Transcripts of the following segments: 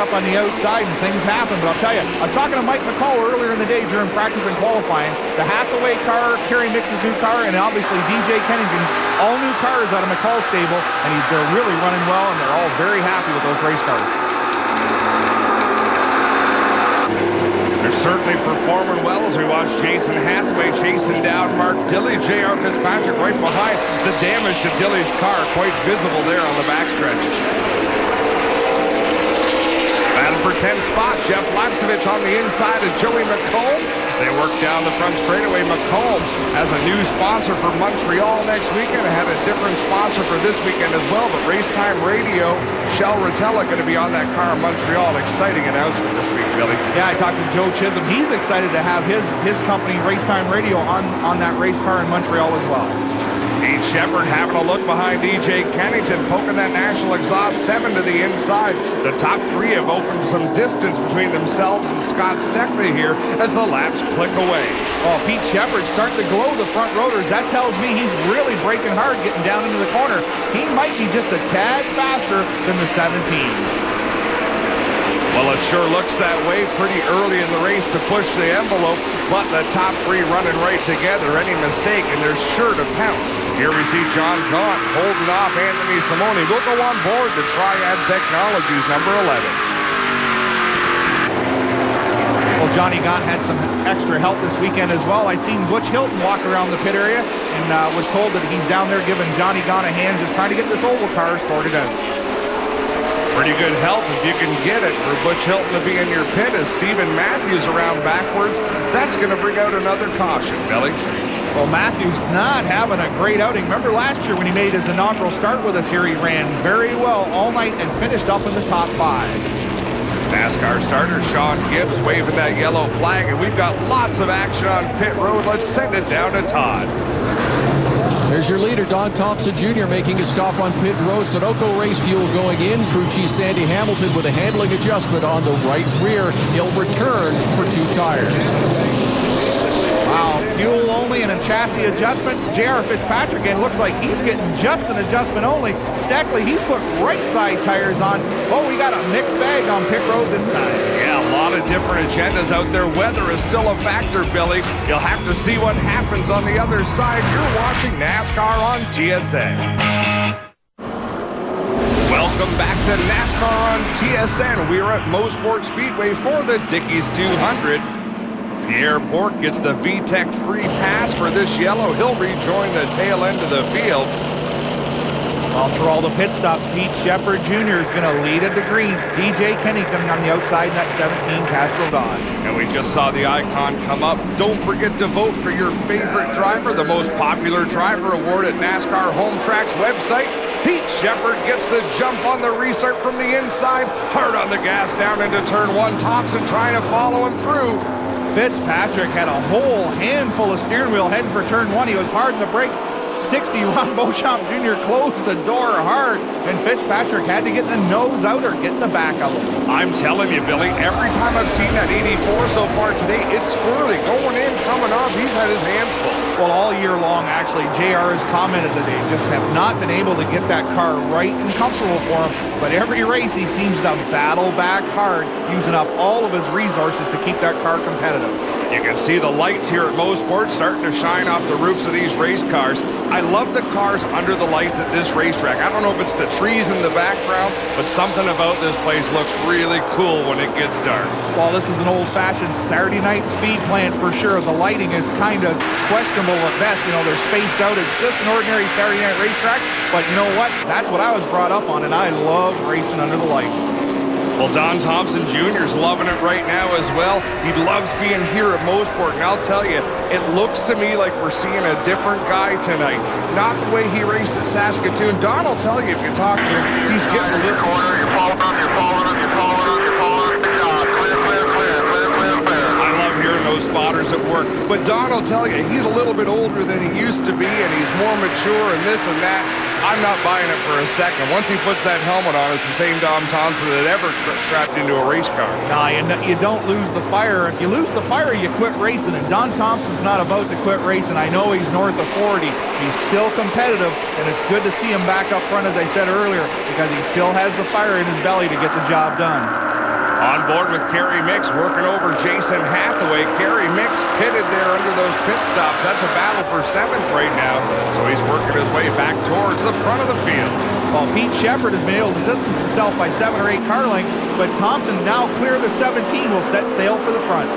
up on the outside and things happen. But I'll tell you, I was talking to Mike McCall earlier in the day during practice and qualifying. The Hathaway car, Kerry Micks' new car, and obviously DJ Kennington's all new cars out of McCall's stable, and they're really running well, and they're all very happy with those race cars. They're certainly performing well as we watch Jason Hathaway chasing down Mark Dilley. J.R. Fitzpatrick right behind. The damage to Dilley's car quite visible there on the backstretch. Battle for 10th spot. Jeff Lapsevich on the inside of Joey McComb. They work down the front straightaway. McComb has a new sponsor for Montreal next weekend. It had a different sponsor for this weekend as well, but Racetime Radio, Shell Rotella going to be on that car in Montreal. An exciting announcement this week, Billy. Yeah, I talked to Joe Chisholm. He's excited to have his company, Racetime Radio, on that race car in Montreal as well. Pete Shepard having a look behind DJ Kennington, poking that National Exhaust 7 to the inside. The top three have opened some distance between themselves and Scott Steckley here as the laps click away. Well, Pete Shepard starting to glow the front rotors. That tells me he's really braking hard getting down into the corner. He might be just a tad faster than the 17. Well, it sure looks that way pretty early in the race to push the envelope, but the top three running right together. Any mistake, and they're sure to pounce. Here we see John Gaunt holding off Anthony Simone. We'll go on board the Triad Technologies number 11. Well, Johnny Gaunt had some extra help this weekend as well. I seen Butch Hilton walk around the pit area and was told that he's down there giving Johnny Gaunt a hand just trying to get this oval car sorted out. Pretty good help if you can get it for Butch Hilton to be in your pit as Stephen Matthews around backwards. That's going to bring out another caution, Billy. Well, Matthews not having a great outing. Remember last year when he made his inaugural start with us here, he ran very well all night and finished up in the top 5. NASCAR starter Sean Gibbs waving that yellow flag, and we've got lots of action on pit road. Let's send it down to Todd. There's your leader, Don Thompson Jr. making a stop on pit road. Sunoco race fuel going in. Crew chief Sandy Hamilton with a handling adjustment on the right rear. He'll return for 2 tires. Wow, fuel only and a chassis adjustment. J.R. Fitzpatrick, and looks like he's getting just an adjustment only. Steckley, he's put right side tires on. Oh, we got a mixed bag on pit road this time. Yeah, a lot of different agendas out there. Weather is still a factor, Billy. You'll have to see what happens on the other side. You're watching NASCAR on TSN. Welcome back to NASCAR on TSN. We're at Mosport Speedway for the Dickies 200. Pierre Bourque gets the VTEC free pass for this yellow. He'll rejoin the tail end of the field. Well, through all the pit stops, Pete Shepard Jr. is going to lead at the green. DJ Kennington on the outside in that 17 Castro Dodge. And we just saw the icon come up. Don't forget to vote for your favorite driver, the most popular driver award at NASCAR Home Track's website. Pete Shepard gets the jump on the restart from the inside. Hard on the gas down into turn 1. Thompson trying to follow him through. Fitzpatrick had a whole handful of steering wheel heading for turn 1. He was hard in the brakes. 60, Ron Beauchamp Jr. closed the door hard, and Fitzpatrick had to get the nose out or get in the back of him. I'm telling you, Billy, every time I've seen that 84 so far today, it's squirrely. Going in, coming off, he's had his hands full. Well, all year long, actually, JR has commented that they just have not been able to get that car right and comfortable for him. But every race, he seems to battle back hard, using up all of his resources to keep that car competitive. You can see the lights here at Mosport starting to shine off the roofs of these race cars. I love the cars under the lights at this racetrack. I don't know if it's the trees in the background, but something about this place looks really cool when it gets dark. Well, this is an old-fashioned Saturday night speed plant for sure. The lighting is kind of questionable at best. You know, they're spaced out. It's just an ordinary Saturday night racetrack. But you know what? That's what I was brought up on, and I love racing under the lights. Well, Don Thompson Jr. is loving it right now as well. He loves being here at Mosport, and I'll tell you, it looks to me like we're seeing a different guy tonight. Not the way he raced at Saskatoon. Don will tell you if you talk to him, he's getting a little... You're following I love hearing those spotters at work. But Don will tell you, he's a little bit older than he used to be, and he's more mature and this and that. I'm not buying it for a second. Once he puts that helmet on, it's the same Dom Thompson that ever strapped into a race car. Nah, you don't lose the fire. If you lose the fire, you quit racing. And Don Thompson's not about to quit racing. I know he's north of 40. He's still competitive, and it's good to see him back up front, as I said earlier, because he still has the fire in his belly to get the job done. On board with Kerry Micks, working over Jason Hathaway. Kerry Micks pitted there under those pit stops. That's a battle for 7th right now. So he's working his way back towards the front of the field. Well, Pete Shepard has been able to distance himself by 7 or 8 car lengths, but Thompson now clear the 17 will set sail for the front.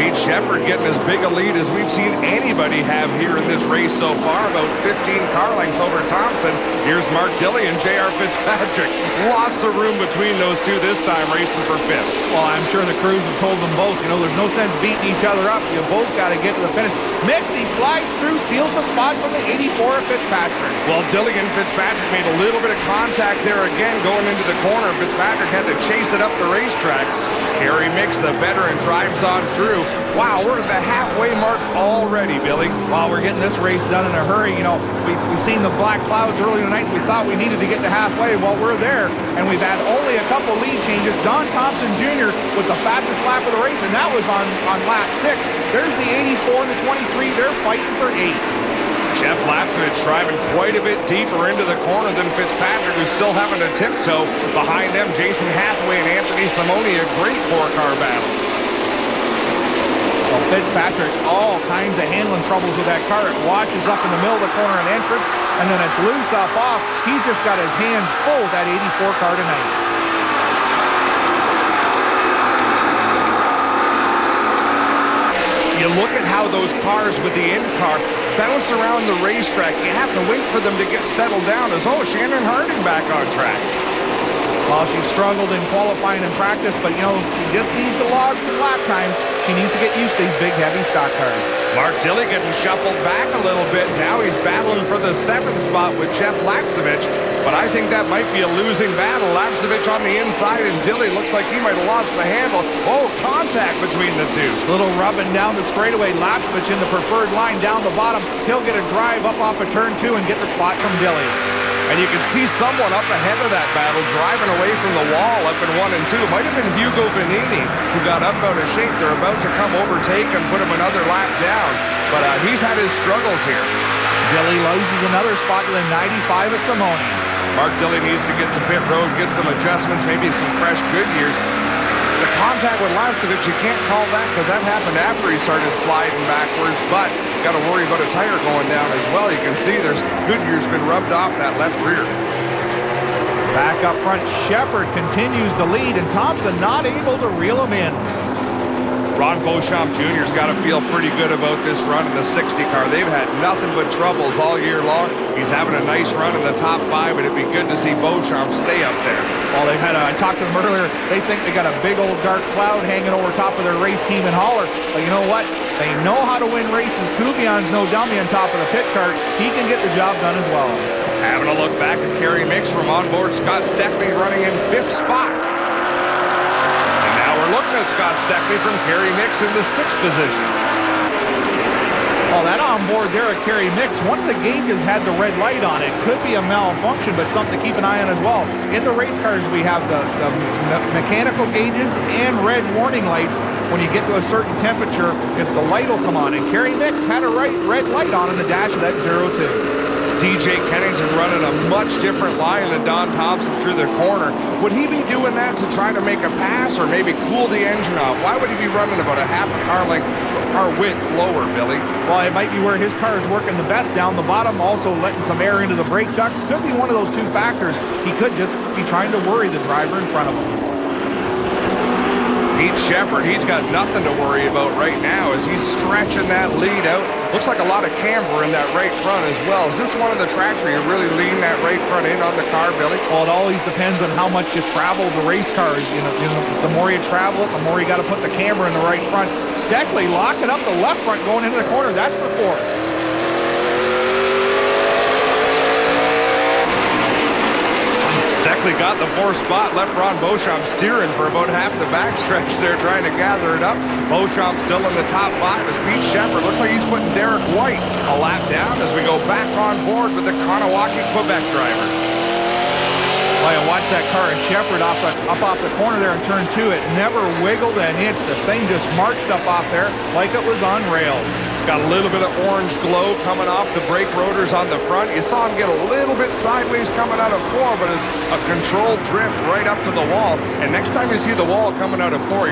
Pete Shepard getting as big a lead as we've seen anybody have here in this race so far, about 15 car lengths over Thompson. Here's Mark Dilley and J.R. Fitzpatrick. Lots of room between those two this time, racing for 5th. Well, I'm sure the crews have told them both, you know, there's no sense beating each other up. You both got to get to the finish. Mix, he slides through, steals the spot from the 84 of Fitzpatrick. Well, Dilley and Fitzpatrick made a little bit of contact there again going into the corner. Fitzpatrick had to chase it up the racetrack. Kerry Micks, the veteran, drives on through. Wow, we're at the halfway mark already, Billy. Wow, we're getting this race done in a hurry. You know, we've seen the black clouds earlier tonight. We thought we needed to get to halfway. Well, we're there, and we've had only a couple lead changes. Don Thompson Jr. with the fastest lap of the race, and that was on lap 6. There's the 84 and the 23. They're fighting for 8th. Jeff Lapsovich driving quite a bit deeper into the corner than Fitzpatrick, who's still having to tiptoe. Behind them, Jason Hathaway and Anthony Simoni, a great 4-car battle. Well, Fitzpatrick, all kinds of handling troubles with that car. It washes up in the middle of the corner and entrance, and then it's loose up off. He's just got his hands full with that 84 car tonight. You look at how those cars with the in-car bounce around the racetrack. You have to wait for them to get settled down as, Shannon Harding back on track. Well, she struggled in qualifying and practice, but, you know, she just needs to log some lap times. She needs to get used to these big, heavy stock cars. Mark Dilley getting shuffled back a little bit. Now he's battling for the 7th spot with Jeff Lapsovich, but I think that might be a losing battle. Lapsovich on the inside, and Dilley looks like he might have lost the handle. Contact between the two. Little rubbing down the straightaway. Lapsovich in the preferred line down the bottom. He'll get a drive up off of turn 2 and get the spot from Dilley. And you can see someone up ahead of that battle driving away from the wall up in 1 and 2. It might have been Hugo Vanini who got up out of shape. They're about to come overtake and put him another lap down. But he's had his struggles here. Dilley loses another spot to the 95 of Simoni. Mark Dilley needs to get to pit road, get some adjustments, maybe some fresh Goodyears. The contact with Lapsovich, you can't call that because that happened after he started sliding backwards, but got to worry about a tire going down as well. You can see there's Goodyear's been rubbed off that left rear. Back up front, Shepard continues the lead, and Thompson not able to reel him in. Ron Beauchamp Jr.'s got to feel pretty good about this run in the 60 car. They've had nothing but troubles all year long. He's having a nice run in the top 5, and it'd be good to see Beauchamp stay up there. Well, they've had I talked to them earlier, they think they got a big old dark cloud hanging over top of their race team in Holler. But you know what? They know how to win races. Cuvion's no dummy on top of the pit cart. He can get the job done as well. Having a look back at Kerry Micks from onboard Scott Steckley running in 5th spot. We're looking at Scott Steckley from Kerry Micks in the 6th position. Well, that on board there at Kerry Micks, one of the gauges had the red light on it. Could be a malfunction, but something to keep an eye on as well. In the race cars, we have the mechanical gauges and red warning lights. When you get to a certain temperature, the light will come on. And Kerry Micks had a red light on in the dash of that 02. DJ Kennington running a much different line than Don Thompson through the corner. Would he be doing that to try to make a pass or maybe cool the engine off? Why would he be running about a half a car length, car width lower, Billy? Well, it might be where his car is working the best down the bottom, also letting some air into the brake ducts. Could be one of those two factors. He could just be trying to worry the driver in front of him. Pete Shepard, he's got nothing to worry about right now as he's stretching that lead out. Looks like a lot of camber in that right front as well. Is this one of the tracks where you really lean that right front in on the car, Billy? Well, it always depends on how much you travel the race car. You know, the more you travel it, the more you got to put the camber in the right front. Steckley locking up the left front going into the corner. That's for 4th. Steckley got the 4th spot, left Ron Beauchamp steering for about half the backstretch there, trying to gather it up. Beauchamp still in the top 5 as Pete Shepard looks like he's putting Derek White a lap down as we go back on board with the Kanawaki Quebec driver. Well, you watch that car of Shepherd up off the corner there in turn 2. It never wiggled an inch. The thing just marched up off there like it was on rails. Got a little bit of orange glow coming off the brake rotors on the front. You saw him get a little bit sideways coming out of 4, but it's a controlled drift right up to the wall. And next time you see the wall coming out of 4,